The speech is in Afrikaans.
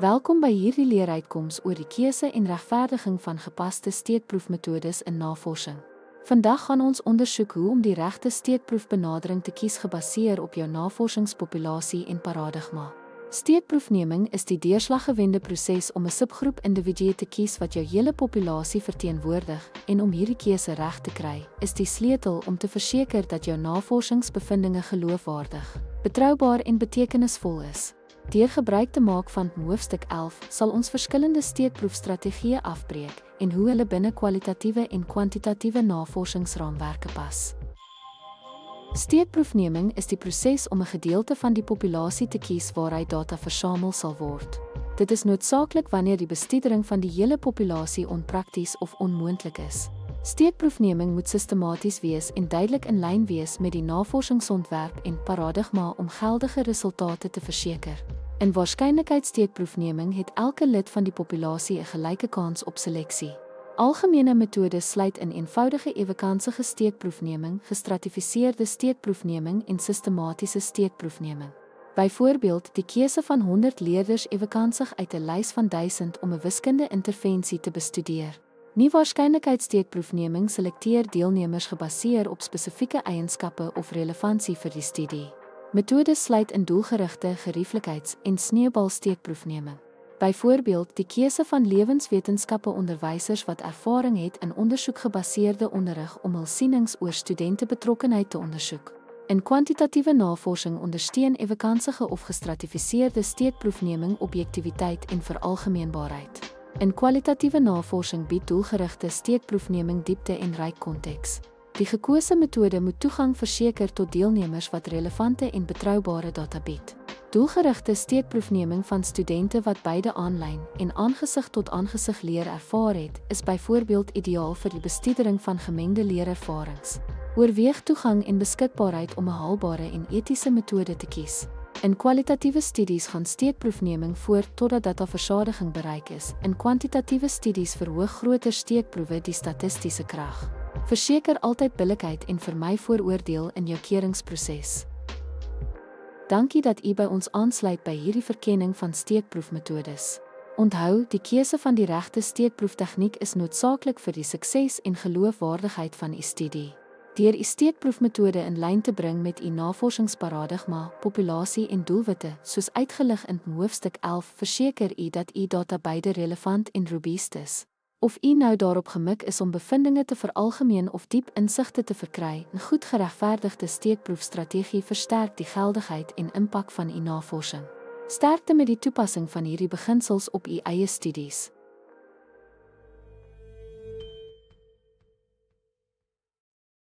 Welkom by hierdie leeruitkoms oor die keuse en regverdiging van gepaste steekproefmetodes in navorsing. Vandag gaan ons ondersoek hoe om die regte steekproefbenadering te kies gebaseer op jou navorsingspopulasie en paradigma. Steekproefneming is die deurslaggewende proses om 'n subgroep individue te kies wat jou hele populasie verteenwoordig, en om hierdie keuse reg te kry, is die sleutel om te verseker dat jou navorsingsbevindinge geloofwaardig, betroubaar en betekenisvol is. Deur gebruik te maak van hoofstuk 11 sal ons verskillende steekproefstrategieë afbreek en hoe hulle binne kwalitatiewe en kwantitatiewe navorsingsraamwerke pas. Steekproefneming is die proses om 'n gedeelte van die populasie te kies waaruit data versamel sal word. Dit is noodsaaklik wanneer die bestuidering van die hele populasie onprakties of onmoontlik is. Steekproefneming moet sistematies wees en duidelik in lyn wees met die navorsingsontwerp en paradigma om geldige resultate te verseker. In waarskynlikheidssteekproefneming het elke lid van die populasie 'n gelyke kans op seleksie. Algemene metodes sluit in eenvoudige ewekansige steekproefneming, gestratifiseerde steekproefneming en sistematiese steekproefneming. Byvoorbeeld, die keuse van 100 leerders ewekansig uit 'n lys van 1000 om 'n wiskundige intervensie te bestudeer. Nie waarskynlikheidssteekproefneming selekteer deelnemers gebaseer op spesifieke eienskappe of relevantie vir die studie. Metodes sluit in doelgerigte, gerieflikheids- en sneeubalsteekproefneming. Byvoorbeeld, die keuse van lewenswetenskappe onderwysers wat ervaring het in ondersoekgebaseerde onderrig om hul sienings oor studentebetrokkenheid te ondersoek. In kwantitatiewe navorsing ondersteun ewekansige of gestratifiseerde steekproefneming objektiwiteit en veralgemeenbaarheid. In kwalitatiewe navorsing bied doelgerigte steekproefneming diepte en ryk konteks. Die gekose metode moet toegang verseker tot deelnemers wat relevante en betroubare data bied. Doelgerigte steekproefneming van studente wat beide aanlyn en aangesig tot aangesig leer ervaar het, is byvoorbeeld ideaal vir die bestuidering van gemengde leerervarings. Oorweeg toegang en beskikbaarheid om 'n haalbare en etiese metode te kies. In kwalitatiewe studies gaan steekproefneming voort totdat dataversadiging bereik is. In kwantitatiewe studies verhoog groter steekproewe die statistiese krag. Verseker altyd billikheid en vermy vooroordeel in jou keuringsproses. Dankie dat u by ons aansluit by hierdie verkenning van steekproefmetodes. Onthou, die keuse van die regte steekproeftegniek is noodsaaklik vir die sukses en geloofwaardigheid van u studie. Deur u steekproefmetode in lyn te bring met u navorsingsparadigma, populasie en doelwitte, soos uitgelig in hoofstuk 11, verseker u dat u data beide relevant en robuust is. Of u nou daarop gemik is om bevindinge te veralgemeen of diep insigte te verkry, 'n goed geregverdigde steekproefstrategie versterk die geldigheid en impak van u navorsing. Sterkte met die toepassing van hierdie beginsels op u eie studies.